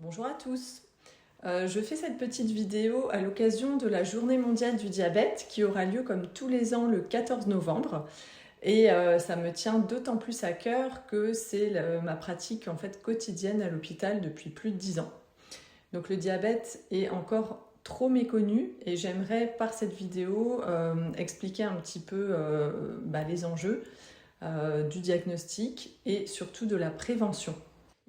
Bonjour à tous. Je fais cette petite vidéo à l'occasion de la Journée mondiale du diabète qui aura lieu comme tous les ans le 14 novembre. Et ça me tient d'autant plus à cœur que c'est ma pratique en fait quotidienne à l'hôpital depuis plus de 10 ans. Donc le diabète est encore trop méconnu et j'aimerais par cette vidéo expliquer un petit peu les enjeux du diagnostic et surtout de la prévention.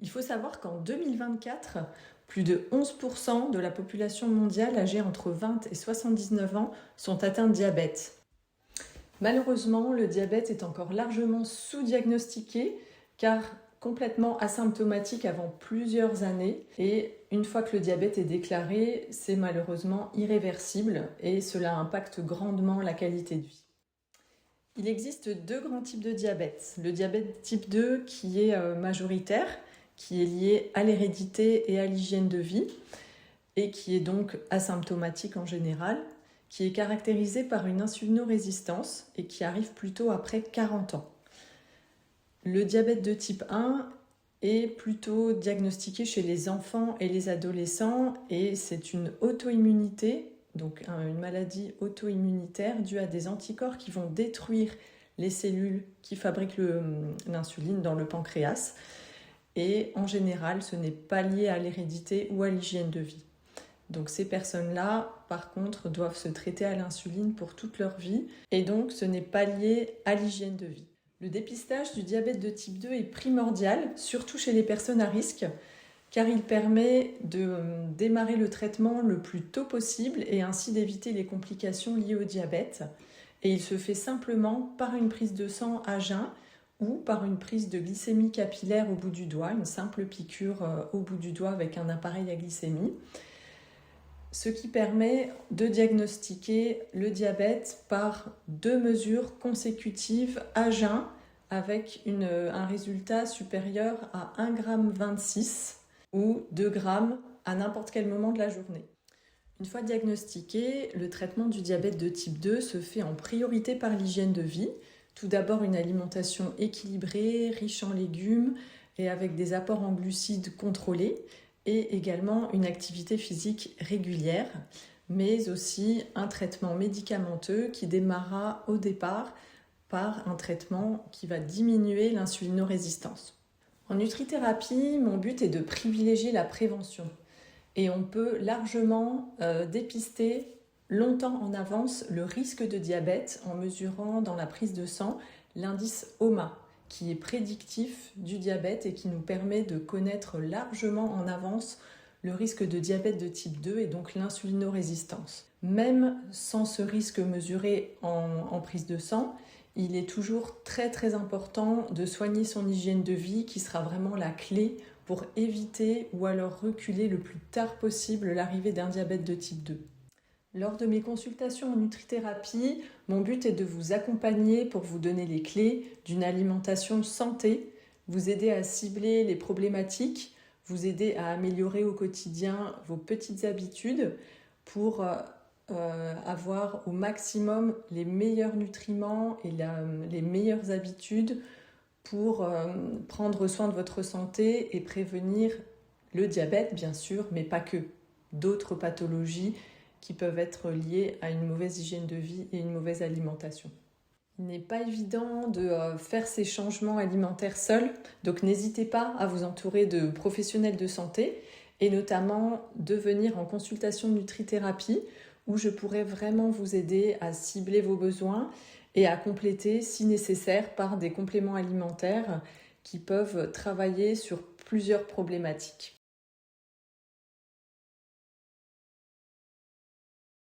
Il faut savoir qu'en 2024, plus de 11% de la population mondiale âgée entre 20 et 79 ans sont atteints de diabète. Malheureusement, le diabète est encore largement sous-diagnostiqué car complètement asymptomatique avant plusieurs années et une fois que le diabète est déclaré, c'est malheureusement irréversible et cela impacte grandement la qualité de vie. Il existe deux grands types de diabète. Le diabète type 2 qui est majoritaire, qui est lié à l'hérédité et à l'hygiène de vie et qui est donc asymptomatique en général, qui est caractérisé par une insulinorésistance et qui arrive plutôt après 40 ans. Le diabète de type 1 est plutôt diagnostiqué chez les enfants et les adolescents et c'est une auto-immunité, donc une maladie auto-immunitaire due à des anticorps qui vont détruire les cellules qui fabriquent l'insuline dans le pancréas. Et en général, ce n'est pas lié à l'hérédité ou à l'hygiène de vie. Donc ces personnes-là, par contre, doivent se traiter à l'insuline pour toute leur vie. Et donc, ce n'est pas lié à l'hygiène de vie. Le dépistage du diabète de type 2 est primordial, surtout chez les personnes à risque, car il permet de démarrer le traitement le plus tôt possible et ainsi d'éviter les complications liées au diabète. Et il se fait simplement par une prise de sang à jeun ou par une prise de glycémie capillaire au bout du doigt, une simple piqûre au bout du doigt avec un appareil à glycémie, ce qui permet de diagnostiquer le diabète par 2 mesures consécutives à jeun avec un résultat supérieur à 1,26 g ou 2 g à n'importe quel moment de la journée. Une fois diagnostiqué, le traitement du diabète de type 2 se fait en priorité par l'hygiène de vie. Tout d'abord une alimentation équilibrée, riche en légumes et avec des apports en glucides contrôlés et également une activité physique régulière, mais aussi un traitement médicamenteux qui démarrera au départ par un traitement qui va diminuer l'insulinorésistance. En nutrithérapie, mon but est de privilégier la prévention et on peut largement dépister longtemps en avance le risque de diabète en mesurant dans la prise de sang l'indice OMA, qui est prédictif du diabète et qui nous permet de connaître largement en avance le risque de diabète de type 2 et donc l'insulinorésistance. Même sans ce risque mesuré en prise de sang, il est toujours très très important de soigner son hygiène de vie qui sera vraiment la clé pour éviter ou alors reculer le plus tard possible l'arrivée d'un diabète de type 2. Lors de mes consultations en nutrithérapie, mon but est de vous accompagner pour vous donner les clés d'une alimentation santé, vous aider à cibler les problématiques, vous aider à améliorer au quotidien vos petites habitudes pour avoir au maximum les meilleurs nutriments et les meilleures habitudes pour prendre soin de votre santé et prévenir le diabète, bien sûr, mais pas que, d'autres pathologies qui peuvent être liées à une mauvaise hygiène de vie et une mauvaise alimentation. Il n'est pas évident de faire ces changements alimentaires seul, donc n'hésitez pas à vous entourer de professionnels de santé et notamment de venir en consultation de nutrithérapie où je pourrais vraiment vous aider à cibler vos besoins et à compléter si nécessaire par des compléments alimentaires qui peuvent travailler sur plusieurs problématiques.